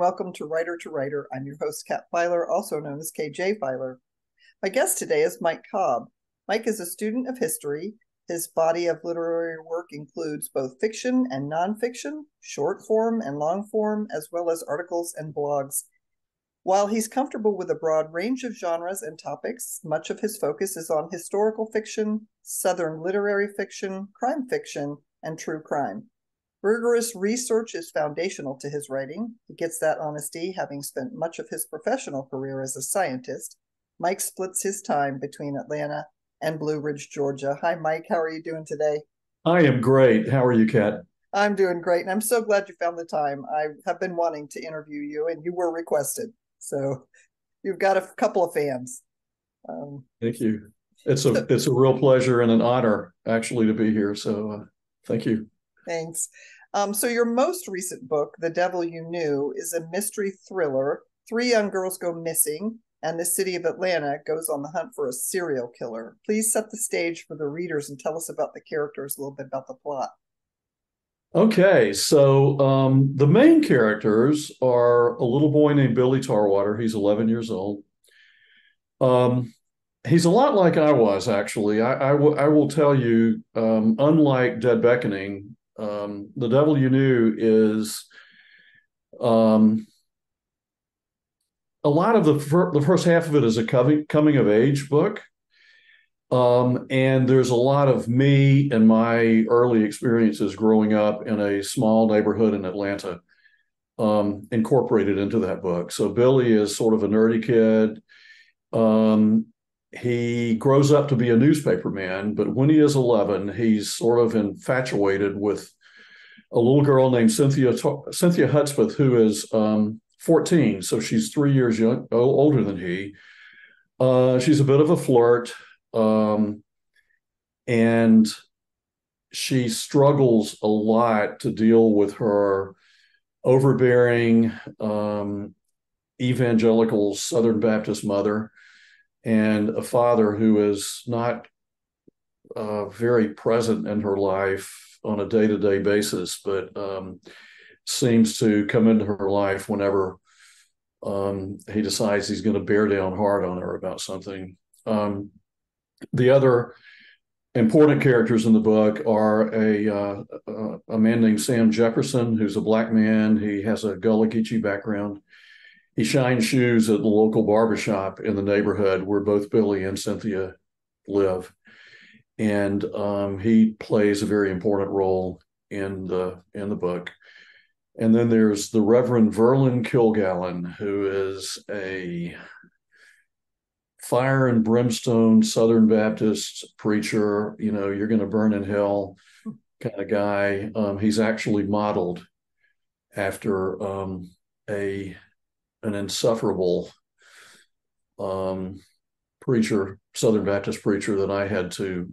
welcome to Writer to Writer. I'm your host, Kat Filer, also known as KJ Filer. My guest today is Mike Cobb. Mike is a student of history. His body of literary work includes both fiction and nonfiction, short form and long form, as well as articles and blogs. While he's comfortable with a broad range of genres and topics, much of his focus is on historical fiction, Southern literary fiction, crime fiction, and true crime. Rigorous research is foundational to his writing. He gets that honesty, having spent much of his professional career as a scientist. Mike splits his time between Atlanta and Blue Ridge, Georgia. Hi, Mike. How are you doing today? I am great. How are you, Kat? I'm doing great, and I'm so glad you found the time. I have been wanting to interview you, and you were requested. So you've got a couple of fans. Thank you. It's a So, it's a real pleasure and an honor actually to be here. So thank you. thanks. So your most recent book, The Devil You Knew, is a mystery thriller. Three young girls go missing, and the city of Atlanta goes on the hunt for a serial killer. Please set the stage for the readers and tell us about the characters, a little bit about the plot. Okay, so the main characters are a little boy named Billy Tarwater. He's 11 years old. Um, he's a lot like I was actually. I will tell you, unlike Dead Beckoning, The Devil You Knew is um, a lot of the first half of it is a coming of age book. And there's a lot of me and my early experiences growing up in a small neighborhood in Atlanta, incorporated into that book. So Billy is sort of a nerdy kid. Um, he grows up to be a newspaper man, but when he is 11, he's sort of infatuated with a little girl named Cynthia Hudspeth, who is 14. So she's 3 years older than he. She's a bit of a flirt. Um, and she struggles a lot to deal with her overbearing evangelical Southern Baptist mother and a father who is not very present in her life on a day-to-day basis, but seems to come into her life whenever he decides he's going to bear down hard on her about something. The other important characters in the book are a man named Sam Jefferson, who's a black man. He has a Gullah Geechee background. He shines shoes at the local barbershop in the neighborhood where both Billy and Cynthia live, and he plays a very important role in the book. And then there's the Reverend Verlin Kilgallen, who is a fire and brimstone Southern Baptist preacher, you're going to burn in hell kind of guy. He's actually modeled after an insufferable preacher, Southern Baptist preacher that I had to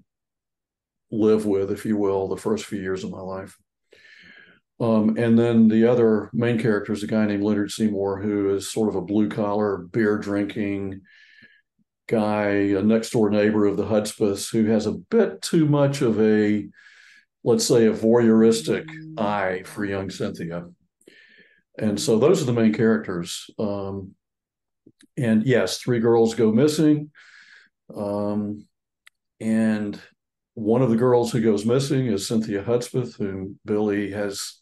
live with, if you will, the first few years of my life. And then the other main character is a guy named Leonard Seymour, who is sort of a blue collar, beer drinking guy, a next door neighbor of the Hudspeths, who has a bit too much of let's say, a voyeuristic eye for young Cynthia. And so those are the main characters. And yes, three girls go missing. And one of the girls who goes missing is Cynthia Hudspeth, whom Billy is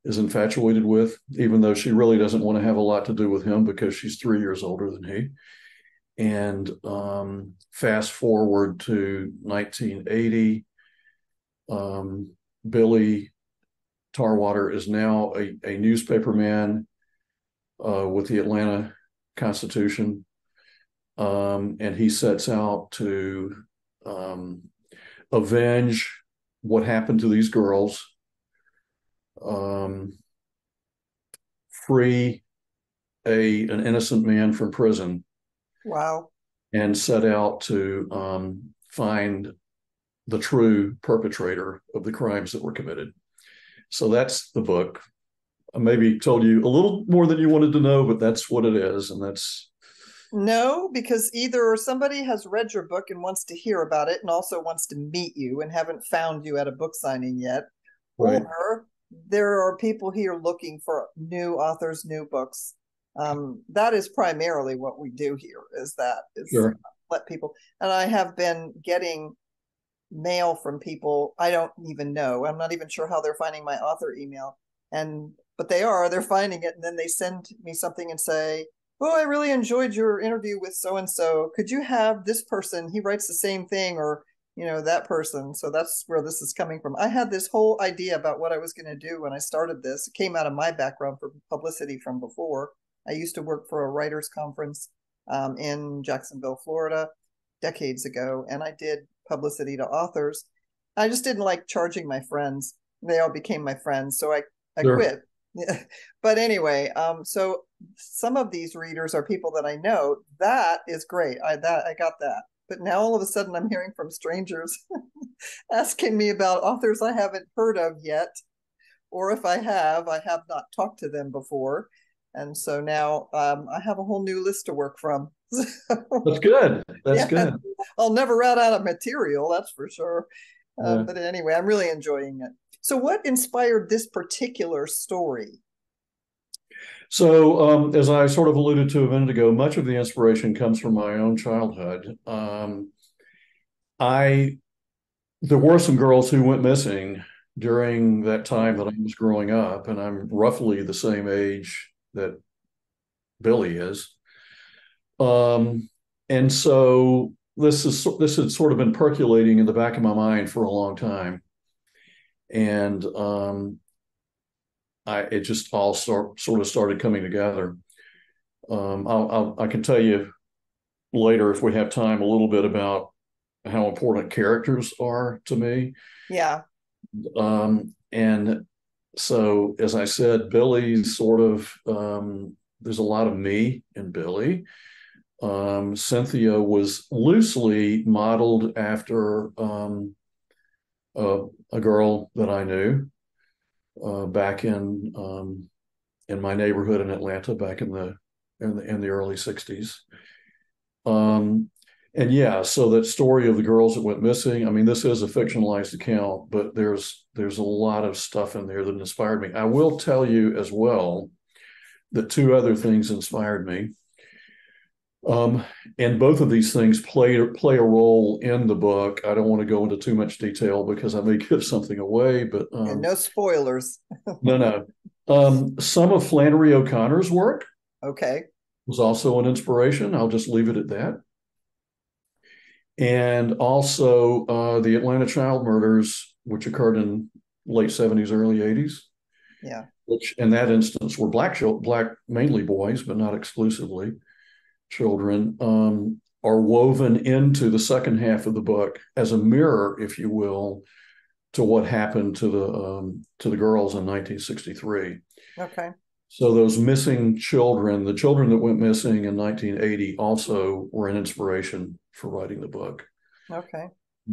infatuated with, even though she really doesn't want to have a lot to do with him because she's 3 years older than he. And fast forward to 1980, Billy Tarwater is now a newspaper man with the Atlanta Constitution, and he sets out to avenge what happened to these girls, free an innocent man from prison, Wow. and set out to find the true perpetrator of the crimes that were committed. So that's the book. I maybe told you a little more than you wanted to know, but that's what it is. And that's No, because either somebody has read your book and wants to hear about it and also wants to meet you and haven't found you at a book signing yet, right. or there are people here looking for new authors, new books. That is primarily what we do here, is Sure. let people, and I have been getting mail from people I don't even know. I'm not even sure how they're finding my author email. But they're finding it, and then they send me something and say, "Oh, I really enjoyed your interview with so and so. Could you have this person? He writes the same thing," or that person. So that's where this is coming from. I had this whole idea about what I was going to do when I started this. It came out of my background for publicity from before. I used to work for a writers conference in Jacksonville, Florida, decades ago, and I did publicity to authors. I just didn't like charging my friends. They all became my friends, so I Sure. quit. Yeah. But anyway, so some of these readers are people that I know. That is great. I got that. But now all of a sudden I'm hearing from strangers asking me about authors I haven't heard of yet, or if I have not talked to them before. And so now I have a whole new list to work from. That's good. That's Yeah, good. I'll never run out of material, that's for sure. Yeah. But anyway, I'm really enjoying it. So, what inspired this particular story? So, as I sort of alluded to a minute ago, much of the inspiration comes from my own childhood. I There were some girls who went missing during that time that I was growing up, and I'm roughly the same age that Billy is. Um, and so this had sort of been percolating in the back of my mind for a long time, and it just all sort of started coming together. I can tell you later if we have time a little bit about how important characters are to me. Yeah, And so, as I said, Billy's sort of there's a lot of me in Billy. Cynthia was loosely modeled after a girl that I knew back in my neighborhood in Atlanta back in the early '60s. Um, and yeah, so that story of the girls that went missing, I mean, this is a fictionalized account, but there's a lot of stuff in there that inspired me. I will tell you as well that two other things inspired me. Um, and both of these things play a role in the book. I don't want to go into too much detail because I may give something away, but and no spoilers. no, no. Some of Flannery O'Connor's work Okay. was also an inspiration. I'll just leave it at that. And also the Atlanta child murders, which occurred in late '70s, early '80s, Yeah. which in that instance were black mainly boys, but not exclusively children, are woven into the second half of the book as a mirror, if you will, to what happened to the girls in 1963. Okay. So those missing children, the children that went missing in 1980, also were an inspiration for writing the book. Okay.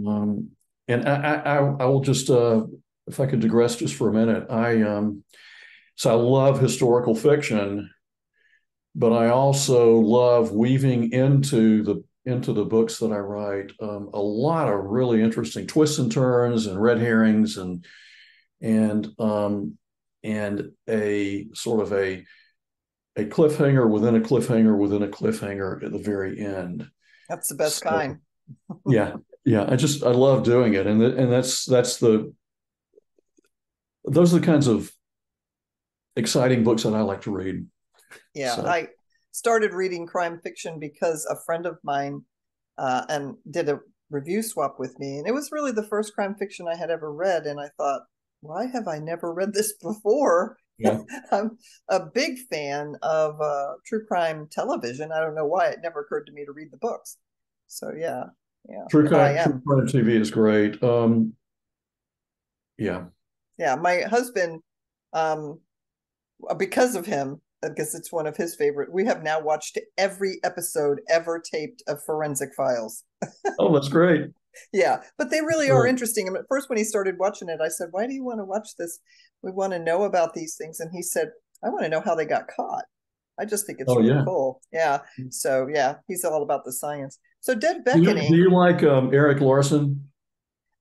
Um, and I will just, if I could digress just for a minute, so I love historical fiction, but I also love weaving into the books that I write a lot of really interesting twists and turns and red herrings and and a sort of a cliffhanger within a cliffhanger within a cliffhanger at the very end. That's the best So kind. yeah, yeah, I love doing it, and those are the kinds of exciting books that I like to read. Yeah, So I started reading crime fiction because a friend of mine and did a review swap with me, and it was really the first crime fiction I had ever read. And I thought, why have I never read this before? yeah, I'm a big fan of true crime television. I don't know why it never occurred to me to read the books. So yeah, yeah, but I True am. crime TV is great. Yeah, Yeah, my husband, um, because of him, because it's one of his favorite. We have now watched every episode ever taped of Forensic Files. oh, that's great. Yeah, but they really are Great. interesting. And at first, when he started watching it, I said, "Why do you want to watch this? We want to know about these things." And he said, "I want to know how they got caught." I just think it's Oh really yeah. cool. Yeah. So yeah, he's all about the science. So Dead Do Beckoning, you like Eric Larson?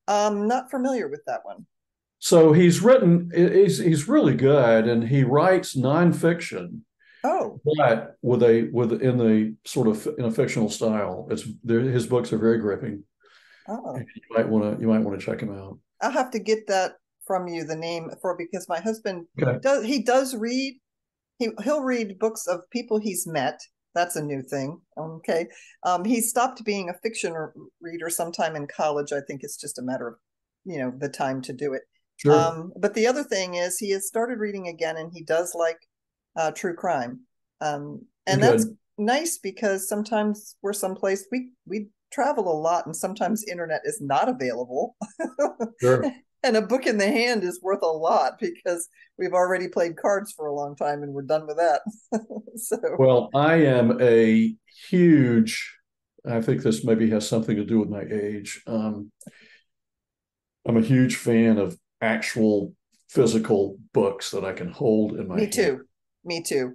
not familiar with that one. So he's really good, and he writes nonfiction, Oh, but with in the sort of in a fictional style. It's there. His books are very gripping. oh. You might want to check him out. I'll have to get that from you, the name for because my husband Okay, does read. He'll read books of people he's met. That's a new thing. Okay. He stopped being a fiction reader sometime in college. I think it's just a matter of, the time to do it. sure, But the other thing is he has started reading again and he does like true crime. And that's good, nice because sometimes we're someplace we travel a lot and sometimes internet is not available. sure. And a book in the hand is worth a lot because we've already played cards for a long time and we're done with that. So Well, I am a huge. I think this maybe has something to do with my age. I'm a huge fan of actual physical books that I can hold in my me hand. too. Me too.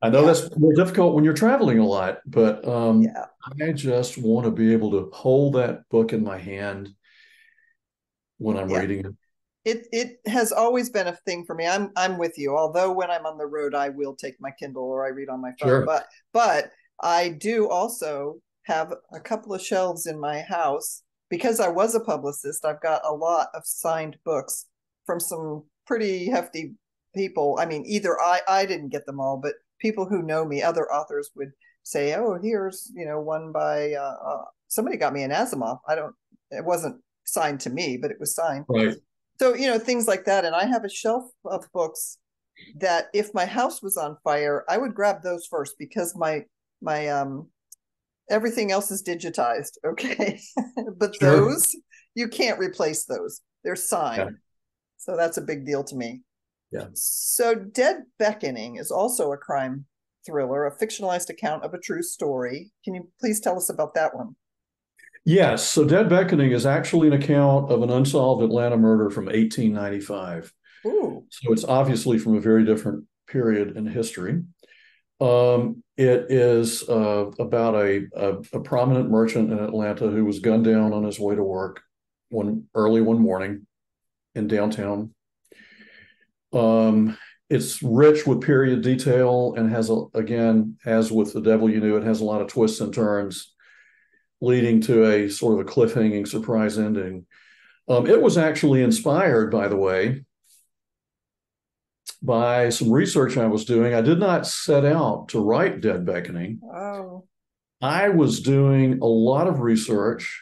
I know Yeah. that's more difficult when you're traveling a lot, but Yeah. I just want to be able to hold that book in my hand when I'm Yeah. reading it. It has always been a thing for me. I'm with you. Although when I'm on the road, I will take my Kindle or I read on my phone. Sure. But I do also have a couple of shelves in my house because I was a publicist. I've got a lot of signed books from some pretty hefty people. I mean, either I didn't get them all, but people who know me, other authors would say, "Oh, here's one by somebody got me an Asimov." I don't. It wasn't signed to me, but it was signed Right. so, things like that. And I have a shelf of books that if my house was on fire, I would grab those first because my everything else is digitized. Okay. But Sure. those you can't replace those. They're Yeah. signed. So that's a big deal to me. Yeah. So Dead Beckoning is also a crime thriller, a fictionalized account of a true story. Can you please tell us about that one? Yes. So Dead Beckoning is actually an account of an unsolved Atlanta murder from 1895. Ooh, So it's obviously from a very different period in history. It is about a prominent merchant in Atlanta who was gunned down on his way to work one morning in downtown. It's rich with period detail and again, as with The Devil You Knew, it has a lot of twists and turns, leading to a sort of a cliffhanging surprise ending. It was actually inspired, by the way, by some research I was doing. I did not set out to write Dead Beckoning. oh, I was doing a lot of research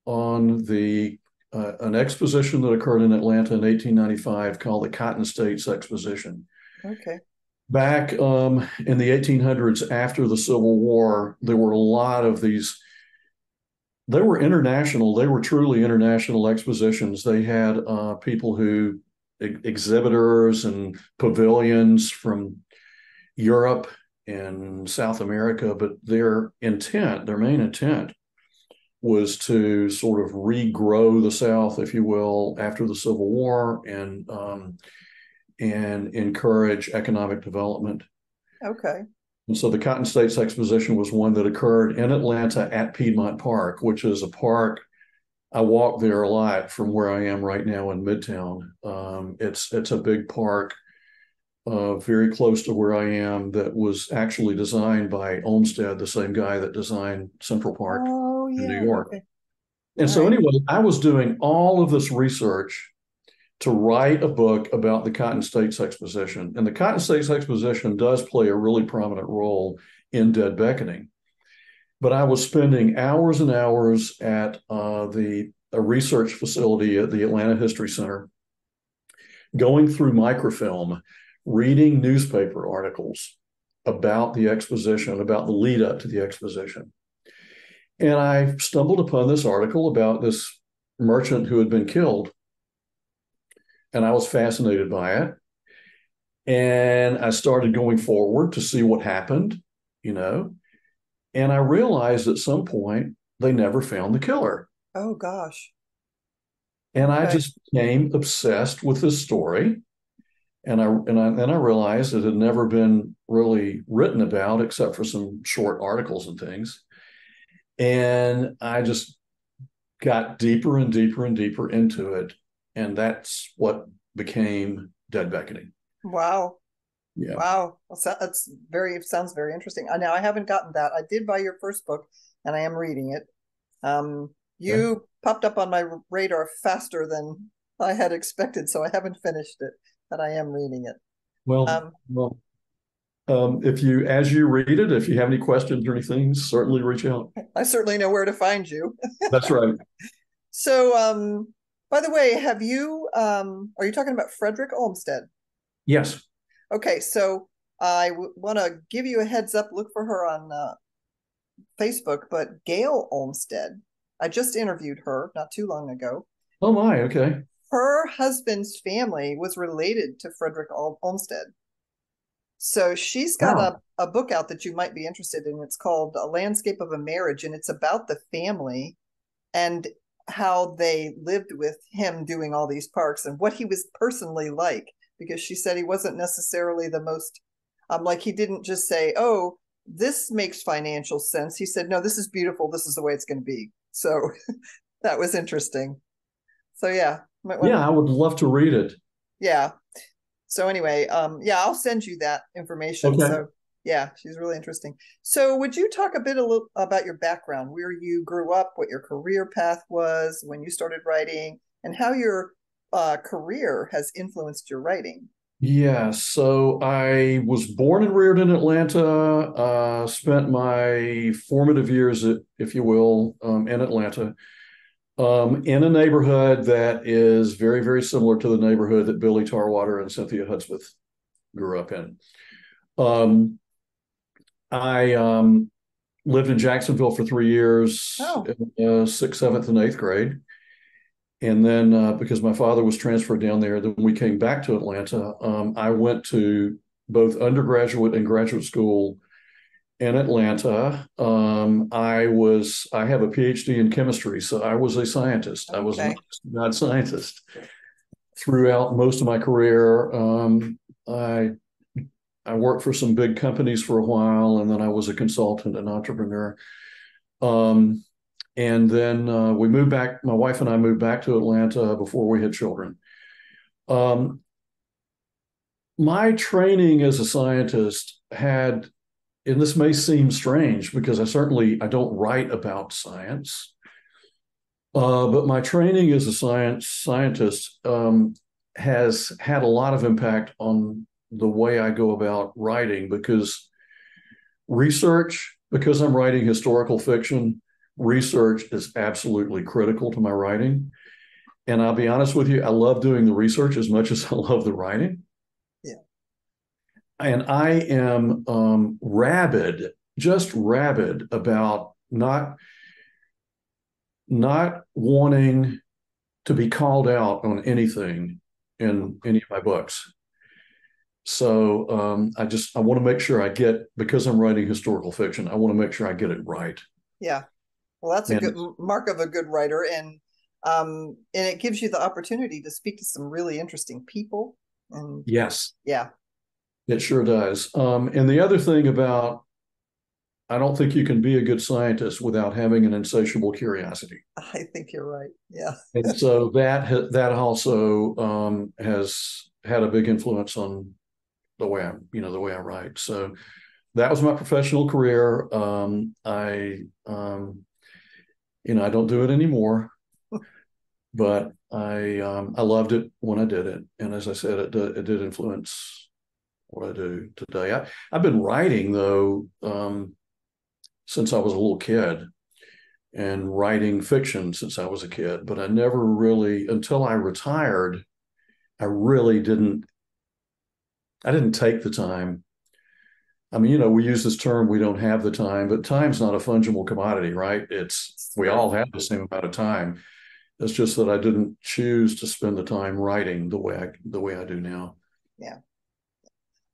on the an exposition that occurred in Atlanta in 1895 called the Cotton States Exposition. okay. Back in the 1800s, after the Civil War, there were a lot of these. They were international. They were truly international expositions. They had people who exhibitors and pavilions from Europe and South America, but their main intent was to sort of regrow the South, if you will, after the Civil War and encourage economic development. Okay. And so the Cotton States Exposition was one that occurred in Atlanta at Piedmont Park, which is a park. I walk there a lot from where I am right now in Midtown. It's a big park, very close to where I am, that was actually designed by Olmsted, the same guy that designed Central Park Oh in New yeah. York. Okay. And All so, right. anyway, I was doing all of this research to write a book about the Cotton States Exposition. And the Cotton States Exposition does play a really prominent role in Dead Beckoning. But I was spending hours and hours at the a research facility at the Atlanta History Center, going through microfilm, reading newspaper articles about the exposition, about the lead up to the exposition. And I stumbled upon this article about this merchant who had been killed. And I was fascinated by it. And I started going forward to see what happened, you know. And I realized at some point they never found the killer. Oh gosh. And I Okay. just became obsessed with this story. And I realized it had never been really written about except for some short articles and things. And I just got deeper and deeper and deeper into it. and that's what became Dead Beckoning. Wow. Yeah. Wow. Well, sounds very interesting. Now I haven't gotten that. I did buy your first book and I am reading it. Okay. You popped up on my radar faster than I had expected, so I haven't finished it, but I am reading it. Well, Um, well, if you, as you read it, if you have any questions or anything, certainly reach out. I certainly know where to find you. That's right. So, by the way, are you talking about Frederick Olmsted? Yes. Okay, so I want to give you a heads up. Look for her on Facebook, but Gail Olmsted, I just interviewed her not too long ago. Oh my. Okay. Her husband's family was related to Frederick Olmsted. So she's got Wow. a book out that you might be interested in. It's called A Landscape of a Marriage, and it's about the family and how they lived with him doing all these parks and what he was personally like. Because she said he wasn't necessarily the most, like he didn't just say, oh, this makes financial sense. He said, no, this is beautiful. This is the way it's going to be. So that was interesting. So yeah, might want Yeah, to, I would love to read it. yeah. So anyway, yeah, I'll send you that information. Okay. So yeah, she's really interesting. So would you talk a little about your background, where you grew up, what your career path was when you started writing, and how your career has influenced your writing? Yeah, so I was born and reared in Atlanta, spent my formative years, if you will, in Atlanta, in a neighborhood that is very, very similar to the neighborhood that Billy Tarwater and Cynthia Hudspeth grew up in. Um, I lived in Jacksonville for 3 years, Oh, sixth, seventh, and eighth grade. And then because my father was transferred down there, then we came back to Atlanta. I went to both undergraduate and graduate school in Atlanta. I have a PhD in chemistry, so I was a scientist. I was okay. not a scientist throughout most of my career. I I worked for some big companies for a while, and then I was a consultant and entrepreneur. Um, and then we moved back. My wife and I moved back to Atlanta before we had children. Um, my training as a scientist had, and this may seem strange because I don't write about science, but my training as a scientist has had a lot of impact on the way I go about writing because I'm writing historical fiction, research is absolutely critical to my writing. And I'll be honest with you, I love doing the research as much as I love the writing. Yeah. And I am just rabid about not wanting to be called out on anything in any of my books. So I want to make sure because I'm writing historical fiction, I want to make sure I get it right. Yeah. Well, that's a good And mark of a good writer, and it gives you the opportunity to speak to some really interesting people. And yes, yeah, it sure does. And the other thing I don't think you can be a good scientist without having an insatiable curiosity. I think you're right. Yeah. And so that also has had a big influence on the way I write. So that was my professional career. I don't do it anymore, but I loved it when I did it. And as I said, it did influence what I do today. I've been writing though since I was a little kid and writing fiction since I was a kid, but I never really, until I retired, I really I didn't take the time. I mean, we use this term, we don't have the time, but time's not a fungible commodity, right? It's We true. all have the same amount of time. It's just that I didn't choose to spend the time writing the way I do now. Yeah.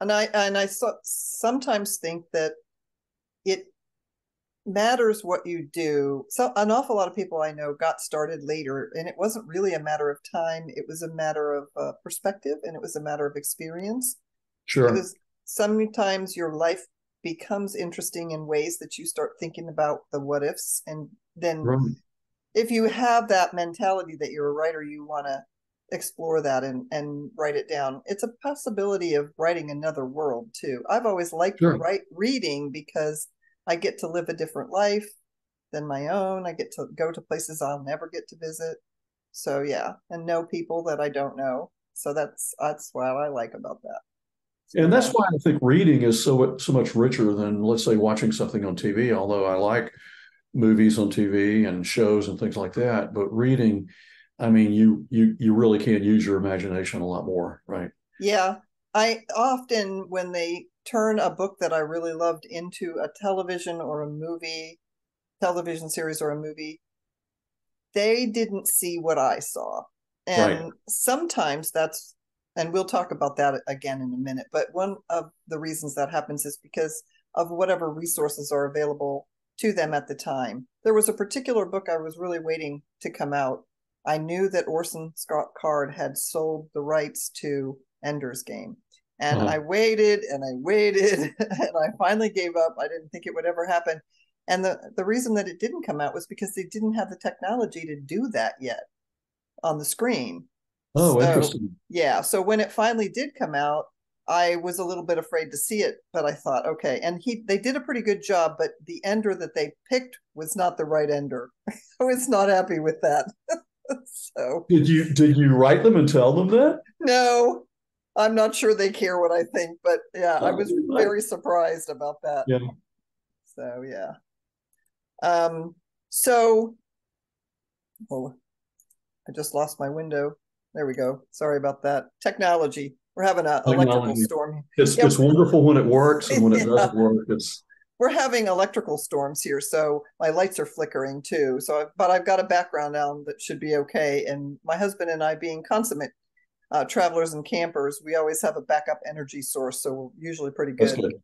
And I sometimes think that it matters what you do. So an awful lot of people I know got started later, and it wasn't really a matter of time. It was a matter of perspective, and it was a matter of experience. Sure. Because sometimes your life becomes interesting in ways that you start thinking about the what ifs, and then Right. if you have that mentality that you're a writer, you want to explore that and write it down. It's a possibility of writing another world too. I've always liked Sure. reading because I get to live a different life than my own. I get to go to places I'll never get to visit. So yeah, and know people that I don't know. So that's what I like about that. So And that's yeah. why I think reading is so much richer than, let's say, watching something on TV. Although I like movies on TV and shows and things like that, but reading, I mean, you really can use your imagination a lot more, right? Yeah. I often, when they turn a book that I really loved into a television or a movie, television series or a movie, they didn't see what I saw. Right. And sometimes that's, and we'll talk about that again in a minute, but one of the reasons that happens is because of whatever resources are available to them at the time. There was a particular book I was really waiting to come out. I knew that Orson Scott Card had sold the rights to Ender's Game. And Uh-huh. I waited and I waited and I finally gave up. I didn't think it would ever happen. And the reason that it didn't come out was because they didn't have the technology to do that yet on the screen. Oh, So, interesting. yeah. So when it finally did come out, I was a little bit afraid to see it, but I thought, okay. And they did a pretty good job, but the ender that they picked was not the right ender. I was not happy with that. So, Did you write them and tell them that? no, I'm not sure they care what I think, but yeah, I Oh, was right. very surprised about that. Yeah. So, yeah. Um, so, oh, I just lost my window. There we go. Sorry about that. Technology. We're having an electrical Technology. storm. It's Yeah, it's wonderful when it works, and when it yeah. doesn't work, it's We're having electrical storms here, so my lights are flickering too. But I've got a background on that should be okay. And my husband and I, being consummate travelers and campers, we always have a backup energy source, so we're usually pretty that's good. good.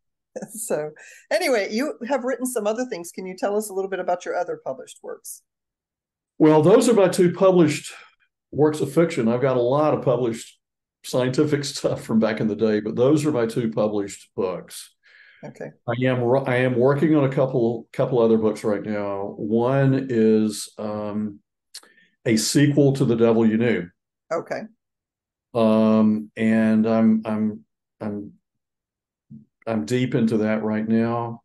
So, anyway, you have written some other things. Can you tell us a little bit about your other published works? Well, those are my two published works of fiction. I've got a lot of published scientific stuff from back in the day, but those are my two published books. Okay. I am working on a couple other books right now. One is a sequel to The Devil You Knew, Okay. and I'm deep into that right now.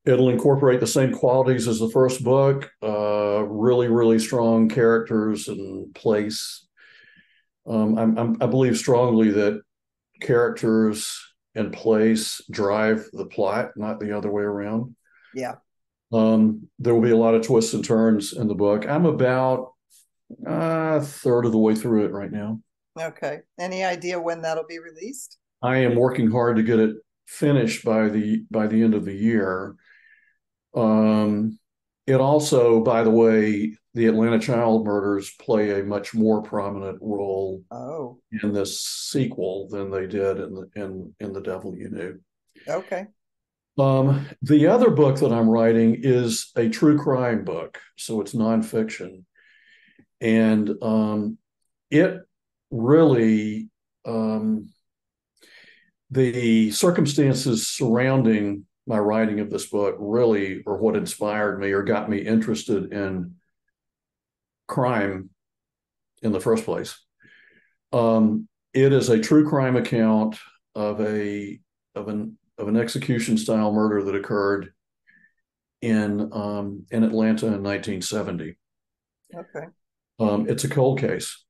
It'll incorporate the same qualities as the first book. Really, really strong characters and place. I believe strongly that characters and place drive the plot, not the other way around. Yeah. There will be a lot of twists and turns in the book. I'm about a third of the way through it right now. Okay. Any idea when that'll be released? I am working hard to get it finished by the end of the year. Um, it also, by the way, the Atlanta child murders play a much more prominent role Oh, in this sequel than they did in the Devil You Knew. okay. The other book that I'm writing is a true crime book, so it's nonfiction, and it really the circumstances surrounding my writing of this book really are what inspired me or got me interested in crime in the first place. It is a true crime account of an execution style murder that occurred in Atlanta in 1970. Okay. It's a cold case.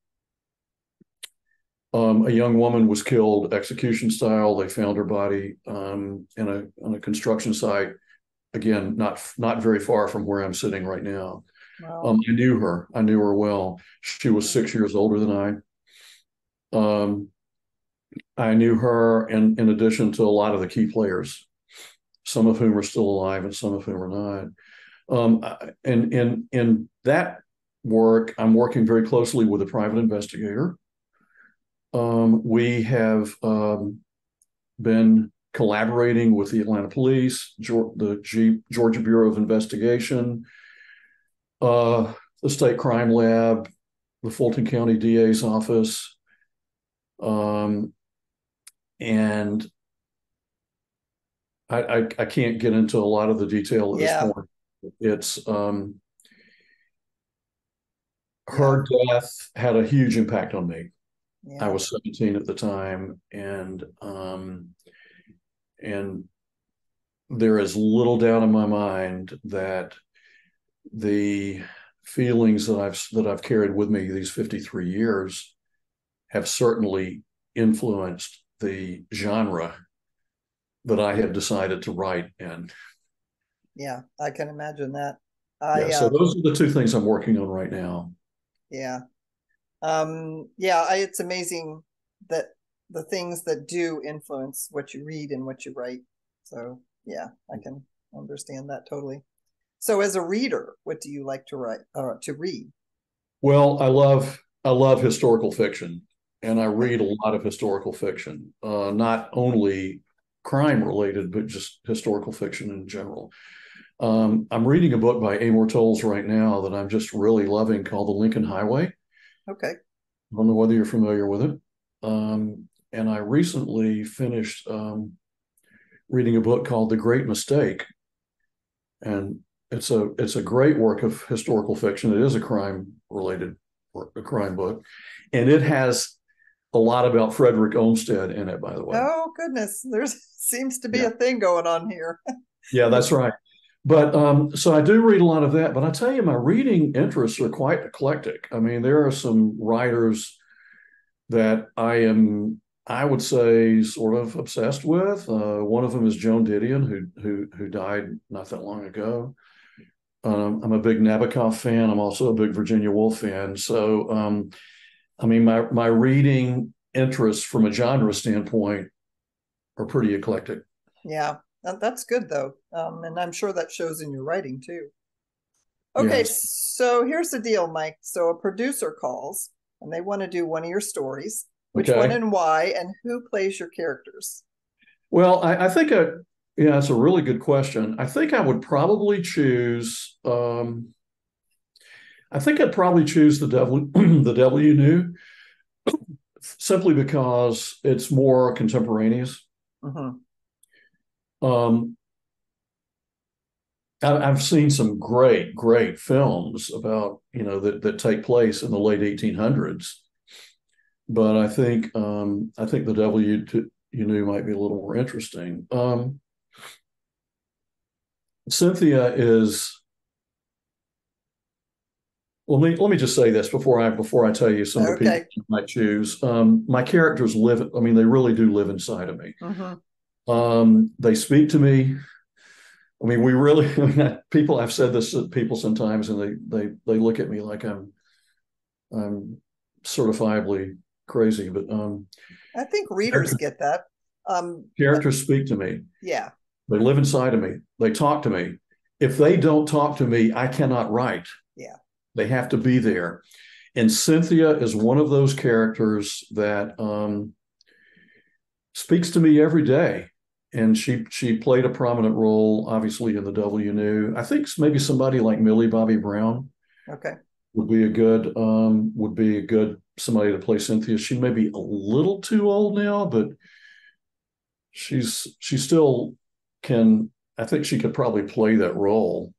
A young woman was killed execution style. They found her body in a construction site. Again, not very far from where I'm sitting right now. Well, I knew her. I knew her well. She was 6 years older than I. I knew her in addition to a lot of the key players, some of whom are still alive and some of whom are not. And in that work, I'm working very closely with a private investigator. We have been collaborating with the Atlanta Police, the Georgia Bureau of Investigation, the State Crime Lab, the Fulton County DA's office, and I can't get into a lot of the detail at this yeah. point. It's Yeah. her death had a huge impact on me. I Yeah. was 17 at the time, and there is little doubt in my mind that the feelings that I've carried with me these 53 years have certainly influenced the genre that I have decided to write in. Yeah. I can imagine that. Yeah, I so those are the two things I'm working on right now. yeah. Yeah, it's amazing that the things that do influence what you read and what you write. So yeah, I can understand that totally. So as a reader, what do you like to write to read? Well, I love historical fiction, and I read a lot of historical fiction, not only crime related, but just historical fiction in general. I'm reading a book by Amor Towles right now that I'm just really loving called The Lincoln Highway. Okay. I don't know whether you're familiar with it. And I recently finished reading a book called The Great Mistake, and it's a great work of historical fiction. It is a crime related a crime book, and it has a lot about Frederick Olmsted in it. By the way, Oh goodness, there's seems to be yeah, a thing going on here. yeah, that's right. But so I do read a lot of that. But I tell you, my reading interests are quite eclectic. I mean, there are some writers that I would say, sort of obsessed with. One of them is Joan Didion, who died not that long ago. I'm a big Nabokov fan. I'm also a big Virginia Woolf fan. So, I mean, my reading interests from a genre standpoint are pretty eclectic. Yeah, that's good though. And I'm sure that shows in your writing too. Okay, Yes. so here's the deal, Mike. So a producer calls and they want to do one of your stories. Which one Okay. and why, and who plays your characters? Well, I think yeah, it's a really good question. I think I would probably choose. I think I'd probably choose the devil, the devil you knew, simply because it's more contemporaneous. Mm-hmm. Um, I've seen some great films about that take place in the late 1800s, but I think the devil you knew might be a little more interesting. Cynthia is. Let me just say this before I tell you some of the people Okay. you might choose. My characters live. I mean, they really do live inside of me. Mm-hmm. They speak to me. I mean, we really. I mean, people. I've said this to people sometimes, and they look at me like I'm certifiably crazy. But I think readers characters, get that. But characters speak to me. yeah, They live inside of me. They talk to me. If they don't talk to me, I cannot write. yeah, They have to be there. And Cynthia is one of those characters that speaks to me every day. And she played a prominent role, obviously, in The Devil You Knew. I think maybe somebody like Millie Bobby Brown okay, would be a good somebody to play Cynthia. She may be a little too old now, but she still can. I think she could probably play that role.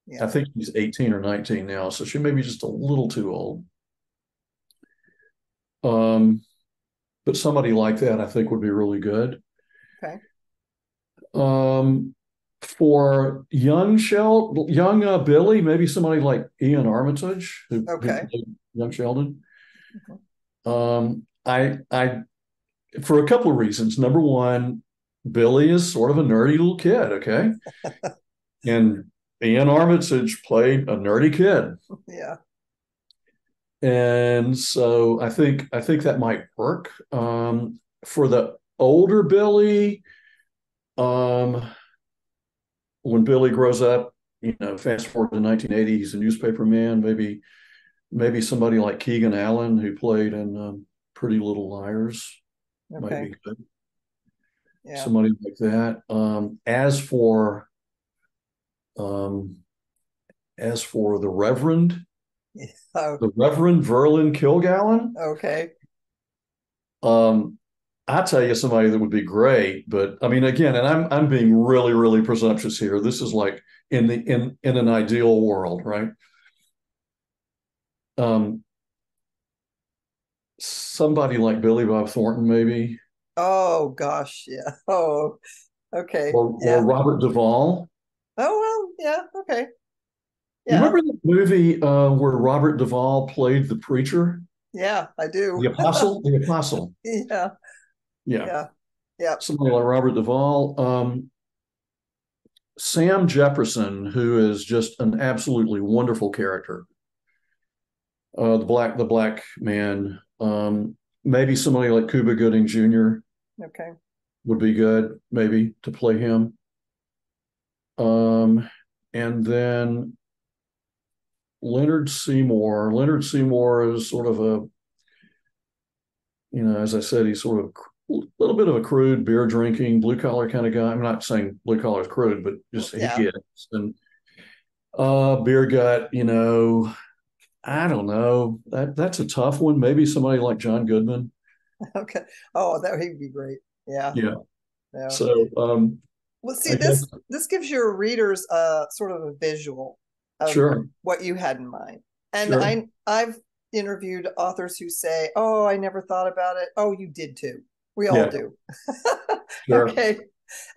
I yeah, think she's 18 or 19 now, so she may be just a little too old. Um, but somebody like that, I think, would be really good. okay, Um, for young Billy, maybe somebody like Ian Armitage, who okay. played young Sheldon. Mhm. I for a couple of reasons. Number one, Billy is sort of a nerdy little kid, okay, and Ian Armitage played a nerdy kid, Yeah, and so I think that might work. For the older Billy, um, when Billy grows up, fast forward to 1980, he's a newspaper man. Maybe somebody like Keegan Allen, who played in Pretty Little Liars, might okay, be good. yeah. Somebody like that. Um, as for Oh, the Reverend Verlin Kilgallen, okay, um, I tell you somebody that would be great. But I mean, again, and I'm being really presumptuous here. This is like in an ideal world, right? somebody like Billy Bob Thornton, maybe, Oh gosh, yeah. Oh, okay. or Yeah. Robert Duvall. Oh well, yeah, okay. You Yeah. remember the movie where Robert Duvall played the preacher, Yeah, I the do. apostle, the apostle? Yeah. Yeah, Yeah. Yeah. somebody like Robert Duvall. Sam Jefferson, who is just an absolutely wonderful character, the black man. Maybe somebody like Cuba Gooding Jr. Okay. would be good, maybe to play him. Um, and then Leonard Seymour. Leonard Seymour is sort of a, as I said, he's sort of a little bit of a crude beer drinking, blue collar kind of guy. I'm not saying blue collar is crude, but just he Yeah. is. And beer gut, I don't know. That's a tough one. Maybe somebody like John Goodman. Okay. Oh, that would be great. Yeah. Yeah. Yeah. So Well, see, I guess this gives your readers sort of a visual of sure, what you had in mind. And sure, I've interviewed authors who say, "Oh, I never thought about it." Oh, you did too. We all yeah, do. sure. Okay.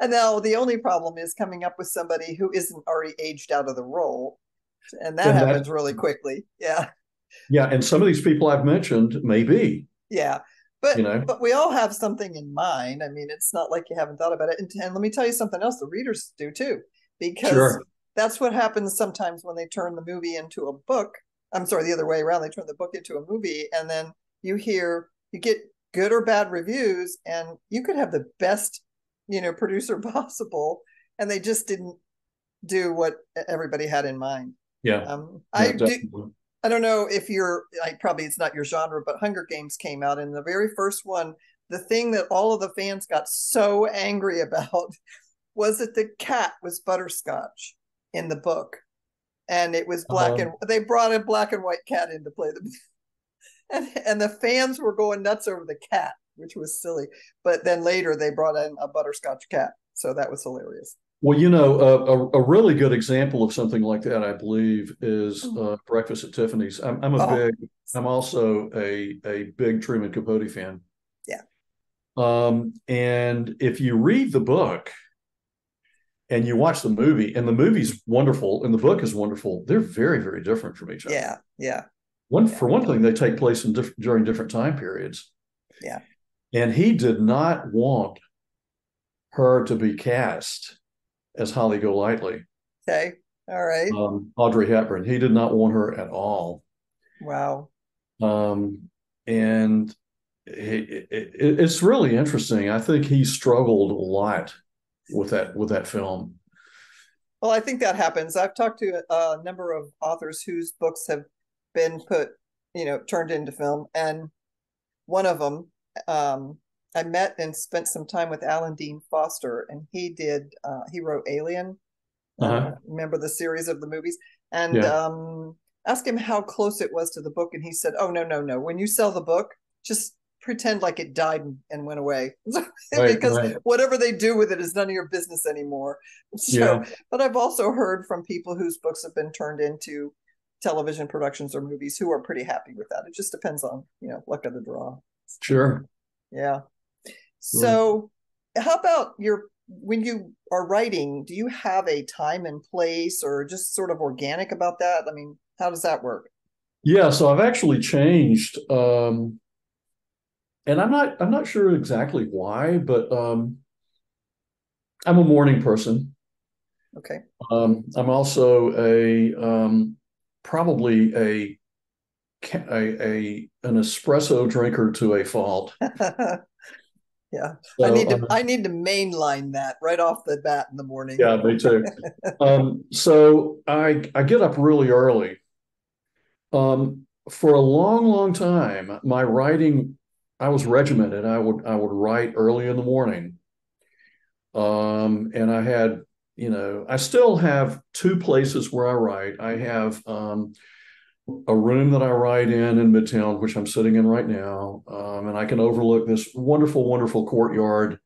And now the only problem is coming up with somebody who isn't already aged out of the role. And that And that happens really quickly. Yeah. yeah, and some of these people I've mentioned may be, Yeah. you know, But we all have something in mind. I mean, it's not like you haven't thought about it. And let me tell you something else, the readers do too, because sure. that's what happens sometimes when they turn the movie into a book. I'm sorry, the other way around. They turn the book into a movie, and then you get good or bad reviews, and you could have the best, producer possible, and they just didn't do what everybody had in mind. Yeah, yeah, I do. definitely. I don't know if you're like, probably it's not your genre, but Hunger Games came out, and the very first one, the thing that all of the fans got so angry about was that the cat was butterscotch in the book, and it was black, and Um, they brought a black and white cat in to play the and the fans were going nuts over the cat, which was silly. But then later they brought in a butterscotch cat, so that was hilarious. well, a really good example of something like that, I believe, is Breakfast at Tiffany's. Oh, I'm also a big Truman Capote fan. yeah, And if you read the book and you watch the movie, and the movie's wonderful, and the book is wonderful, they're very, very different from each other. yeah, yeah, For yeah, one thing, they take place during different time periods. yeah. And he did not want her to be cast as Holly Golightly, Okay, all right. Audrey Hepburn. He did not want her at all. Wow. And it's really interesting. I think he struggled a lot with that film. Well, I think that happens. I've talked to a number of authors whose books have been turned into film. And one of them, I met and spent some time with Alan Dean Foster, and he wrote Alien. Uh-huh. Remember the series of the movies? And Yeah, asked him how close it was to the book. And he said, "Oh, no, no, no. When you sell the book, just pretend like it died and went away right, because right. whatever they do with it is none of your business anymore." So, Yeah, but I've also heard from people whose books have been turned into television productions or movies who are pretty happy with that. It just depends on, luck of the draw. sure. Yeah. Sure. So, how about when you are writing, do you have a time and place or just sort of organic about that? I mean, how does that work? Yeah, so I've actually changed, and I'm not sure exactly why, but I'm a morning person. Okay. I'm also probably an espresso drinker to a fault. Yeah. So I need to mainline that right off the bat in the morning. yeah, me too. So I get up really early. For a long, long time, my writing, I was regimented. I would write early in the morning. And I still have two places where I write. I have a room that I write in Midtown, which I'm sitting in right now, and I can overlook this wonderful, wonderful courtyard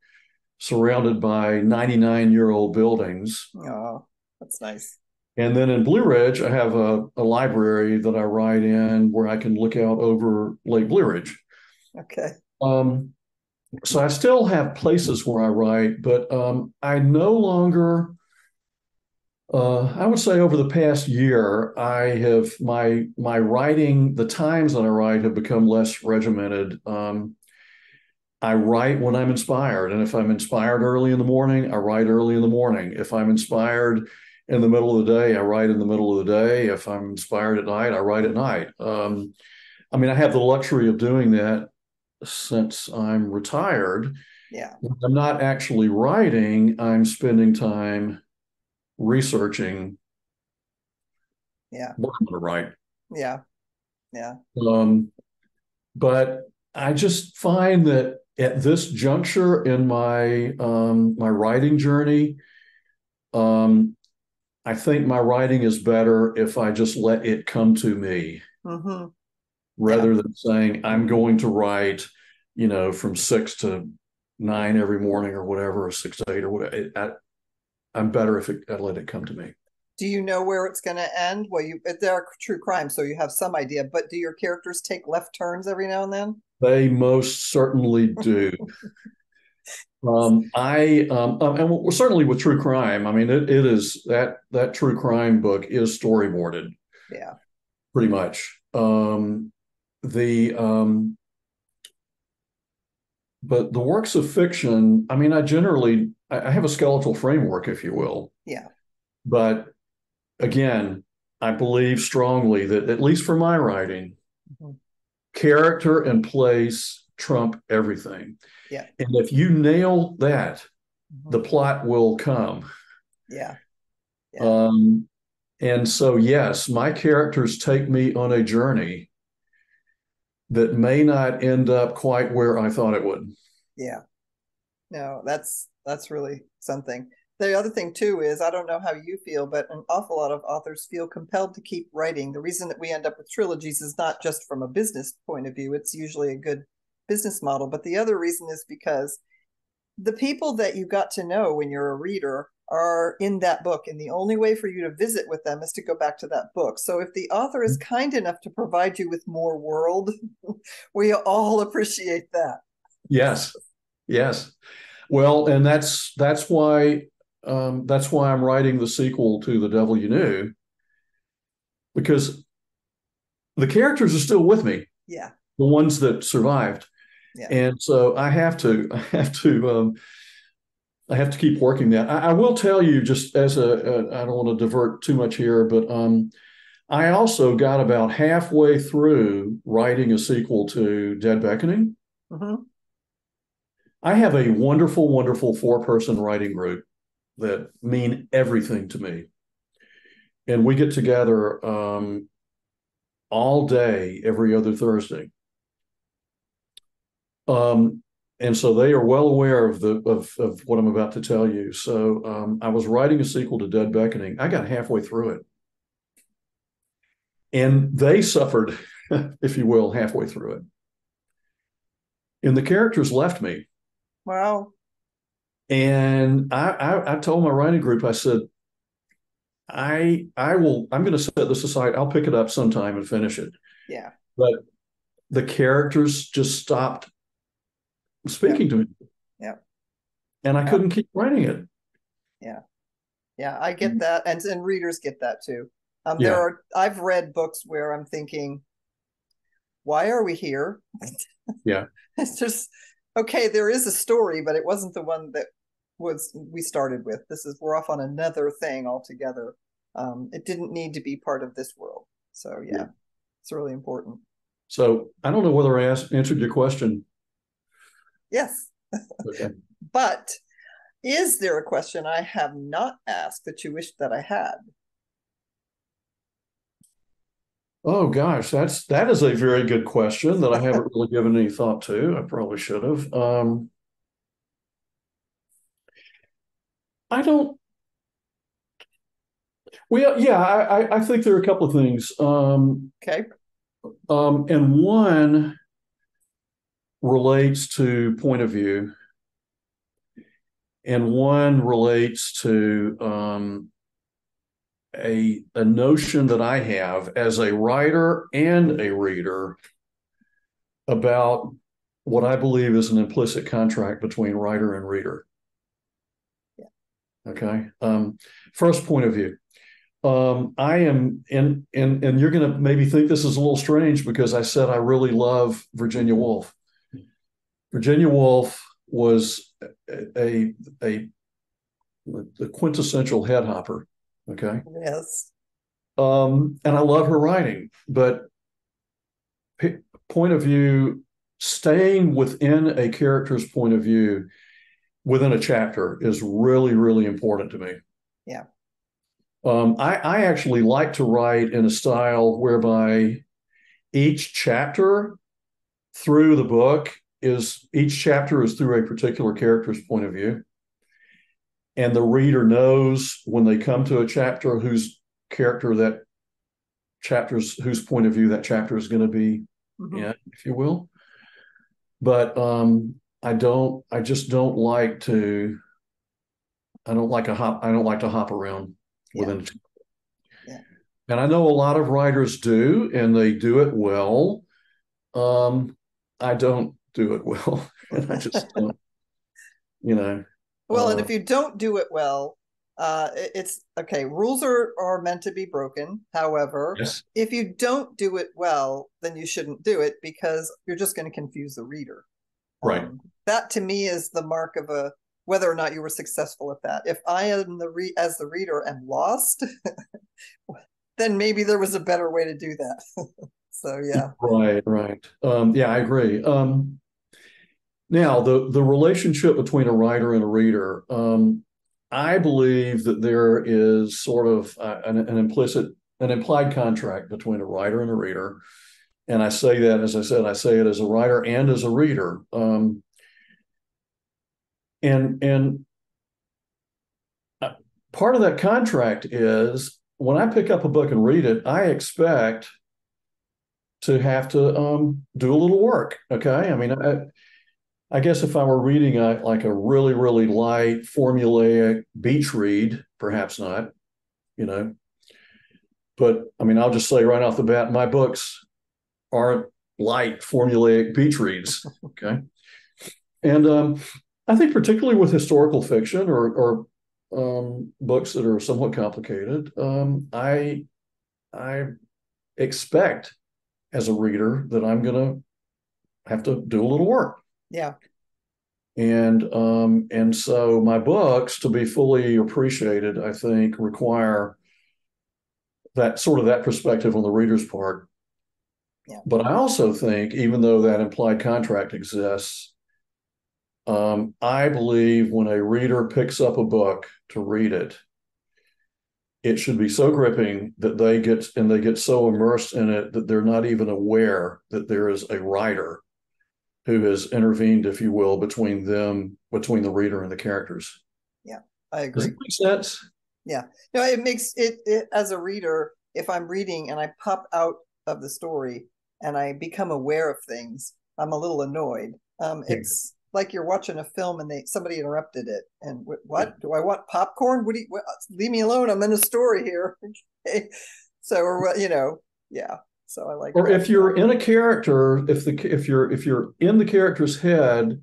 surrounded by 99-year-old buildings. Oh, that's nice. And then in Blue Ridge, I have a library that I write in where I can look out over Lake Blue Ridge. Okay. Um, so I still have places where I write, but I no longer. I would say over the past year, I have my writing. The times that I write have become less regimented. I write when I'm inspired, and if I'm inspired early in the morning, I write early in the morning. If I'm inspired in the middle of the day, I write in the middle of the day. If I'm inspired at night, I write at night. I mean, I have the luxury of doing that since I'm retired. Yeah. When I'm not actually writing, I'm spending time researching Yeah. what I'm going to write. Yeah. Yeah. Um, but I just find that at this juncture in my writing journey, um, I think my writing is better if I just let it come to me Mm-hmm. Yeah. rather than saying I'm going to write, from 6 to 9 every morning or whatever, or 6 to 8 or whatever. I'm better if I let it come to me. Do you know where it's going to end? Well, they're true crime, so you have some idea, but do your characters take left turns every now and then? They most certainly do. And certainly with true crime, I mean, it is that true crime book is storyboarded Yeah. pretty much. The But the works of fiction, I mean, I have a skeletal framework, if you will. Yeah. But again, I believe strongly that at least for my writing, Mhm. character and place trump everything. Yeah. And if you nail that, the Mhm. plot will come. Yeah. Yeah. Um, and so, yes, my characters take me on a journey that may not end up quite where I thought it would. Yeah. No, that's really something. The other thing too is I don't know how you feel, but an awful lot of authors feel compelled to keep writing. The reason that we end up with trilogies is not just from a business point of view. It's usually a good business model, but the other reason is because the people that you got to know when you're a reader are in that book, and the only way for you to visit with them is to go back to that book. So if the author is kind enough to provide you with more world, we all appreciate that. Yes, yes. Well, and that's why I'm writing the sequel to The Devil You Knew, because the characters are still with me, Yeah. the ones that survived. Yeah. And so I have to keep working that. I will tell you, just as I don't want to divert too much here, but I also got about halfway through writing a sequel to Dead Beckoning. Mm-hmm. I have a wonderful, wonderful four-person writing group that mean everything to me. And we get together all day, every other Thursday. Um, and so they are well aware of what I'm about to tell you. So I was writing a sequel to Dead Beckoning. I got halfway through it, and they suffered, if you will, halfway through it. And the characters left me. Wow. And I told my writing group, I said, I'm going to set this aside. I'll pick it up sometime and finish it. Yeah. But the characters just stopped Yeah. speaking to me, Yeah. and I Yeah. couldn't keep writing it. Yeah. Yeah. I get that. And readers get that too. Yeah, I've read books where I'm thinking, why are we here? yeah. It's just, okay, there is a story, but it wasn't the one that we started with. We're off on another thing altogether. It didn't need to be part of this world. So Yeah. yeah, it's really important. So I don't know whether I answered your question. Yes. Okay. But is there a question I have not asked that you wish that I had? Oh gosh, that is a very good question that I haven't really given any thought to. I probably should have. I don't. Well, yeah, I think there are a couple of things. Okay. And one relates to point of view, and one relates to a notion that I have as a writer and a reader about what I believe is an implicit contract between writer and reader. Yeah. Okay. First point of view. I am and you're going to maybe think this is a little strange because I said I really love Virginia Woolf. Virginia Woolf was a the quintessential head hopper. Okay. Yes. And I love her writing, but point of view, staying within a character's point of view within a chapter is really, really important to me. Yeah. I actually like to write in a style whereby each chapter through the book is each chapter is through a particular character's point of view. And the reader knows when they come to a chapter whose character that chapter's whose point of view that chapter is going to be, yeah, if you will. But I just don't like to I don't like to hop around within. Yeah. And I know a lot of writers do, and they do it well. I don't do it well, and I just don't, you know. Well, and if you don't do it well, it's okay. Rules are meant to be broken. However, yes, if you don't do it well, then you shouldn't do it because you're just going to confuse the reader. right. That to me is the mark of a whether or not you were successful at that. If I am as the reader am lost, then maybe there was a better way to do that. So yeah. Right. Yeah, I agree. Now the relationship between a writer and a reader, I believe that there is sort of an implied contract between a writer and a reader. And I say that, as I said, I say it as a writer and as a reader. And part of that contract is when I pick up a book and read it, I expect to have to do a little work. Okay. I mean, I guess if I were reading like a really, really light, formulaic beach read, perhaps not, you know. But I mean, I'll just say right off the bat, my books aren't light, formulaic beach reads. Okay. And I think particularly with historical fiction or books that are somewhat complicated, I expect as a reader that I'm going to have to do a little work. Yeah. And so my books, to be fully appreciated, I think require that sort of that perspective on the reader's part. Yeah. But I also think, even though that implied contract exists, I believe when a reader picks up a book to read it, it should be so gripping that they get so immersed in it that they're not even aware that there is a writer who has intervened, if you will, between the reader and the characters. Yeah, I agree. Does it make sense? Yeah. No, it makes it as a reader, if I'm reading and I pop out of the story and I become aware of things, I'm a little annoyed. It's like you're watching a film and somebody interrupted it. And what do I want? Popcorn? Leave me alone. I'm in a story here. Okay. So, or yeah. So I like. Or if you're in a character, if you're in the character's head,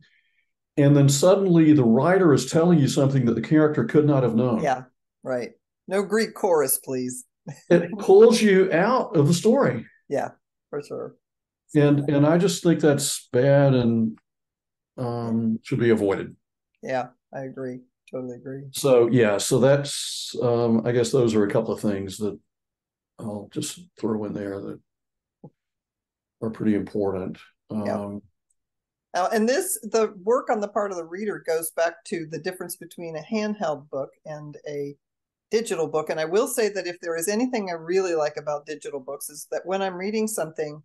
and then suddenly the writer is telling you something that the character could not have known. Yeah. Right. No Greek chorus, please. It pulls you out of the story. Yeah, for sure. And I just think that's bad and should be avoided. Yeah, I agree. Totally agree. So yeah, so that's I guess those are a couple of things that I'll just throw in there that are pretty important. Yeah. And the work on the part of the reader goes back to the difference between a handheld book and a digital book. And I will say that if there is anything I really like about digital books is that when I'm reading something,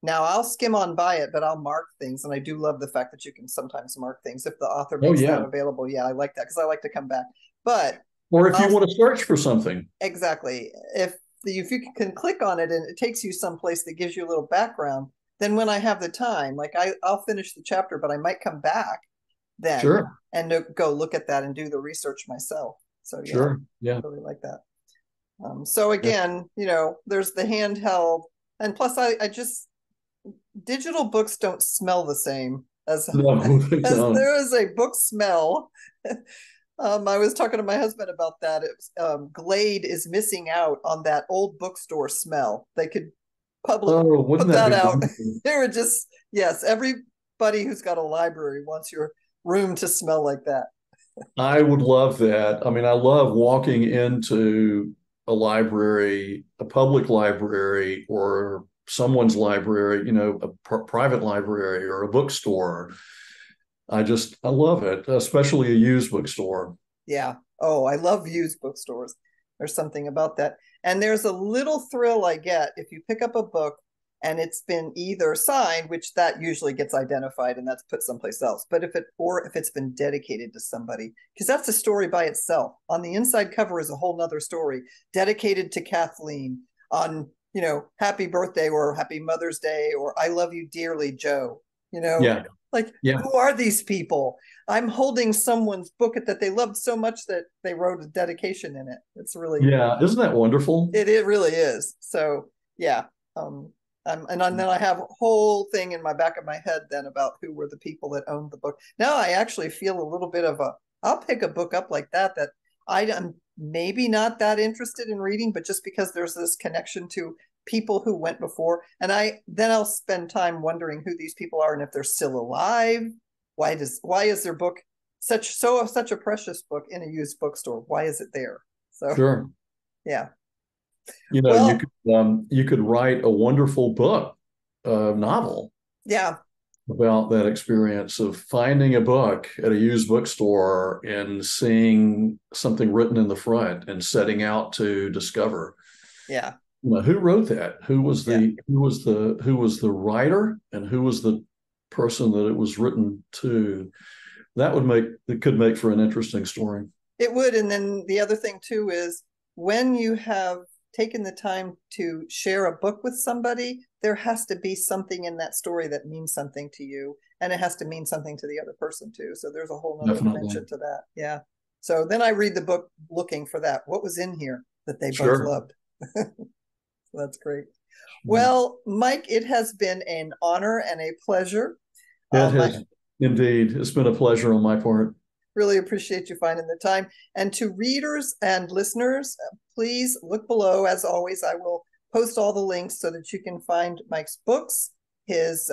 now I'll skim on by it, but I'll mark things. And I do love the fact that you can sometimes mark things if the author makes that available. Yeah, I like that because I like to come back. Or if you want to search for something. Exactly. If you can click on it and it takes you someplace that gives you a little background, then when I have the time, like I'll finish the chapter, but I might come back then and go look at that and do the research myself. So yeah, I really like that. So again, there's the handheld, and plus I just digital books don't smell the same as No, they as don't. there is a book smell. I was talking to my husband about that. It was, Glade is missing out on that old bookstore smell. They could public Oh, wouldn't put that that be out. wonderful? They were just, yes, everybody who's got a library wants your room to smell like that. I would love that. I mean, I love walking into a library, a public library, or someone's library, a private library or a bookstore. I love it, especially a used bookstore. Yeah. Oh, I love used bookstores. There's something about that. And there's a little thrill I get if you pick up a book and it's been either signed, which that usually gets identified and that's put someplace else. But if it's been dedicated to somebody, because that's a story by itself. On the inside cover is a whole nother story, dedicated to Kathleen on, happy birthday or happy Mother's Day or I love you dearly, Joe. Yeah, Like, yeah, who are these people? I'm holding someone's book that they loved so much that they wrote a dedication in it. It's really, yeah. Isn't that wonderful? it really is. So yeah. Um, and then I have a whole thing in my back of my head then about who were the people that owned the book. Now I actually feel a little bit of I'll pick a book up like that I am maybe not that interested in reading, but just because there's this connection to people who went before, and I'll spend time wondering who these people are and if they're still alive. Why is their book such a precious book in a used bookstore? Why is it there? So Sure. yeah. You Well, could write a wonderful book, a novel yeah, about that experience of finding a book at a used bookstore and seeing something written in the front and setting out to discover. yeah, Who wrote that? yeah. Who was the writer and who was the person that it was written to? It could make for an interesting story. It would. And then the other thing too is when you have taken the time to share a book with somebody, there has to be something in that story that means something to you. And it has to mean something to the other person too. So there's a whole nother Definitely. dimension to that. Yeah. So then I read the book looking for that. What was in here that they both Sure. loved? That's great. Well, Mike, it has been an honor and a pleasure. It I has indeed. It's been a pleasure on my part. really appreciate you finding the time. And to readers and listeners, please look below. As always, I will post all the links so that you can find Mike's books, his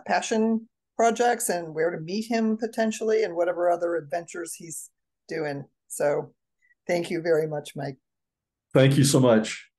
passion projects, and where to meet him potentially, and whatever other adventures he's doing. So thank you very much, Mike. Thank you so much.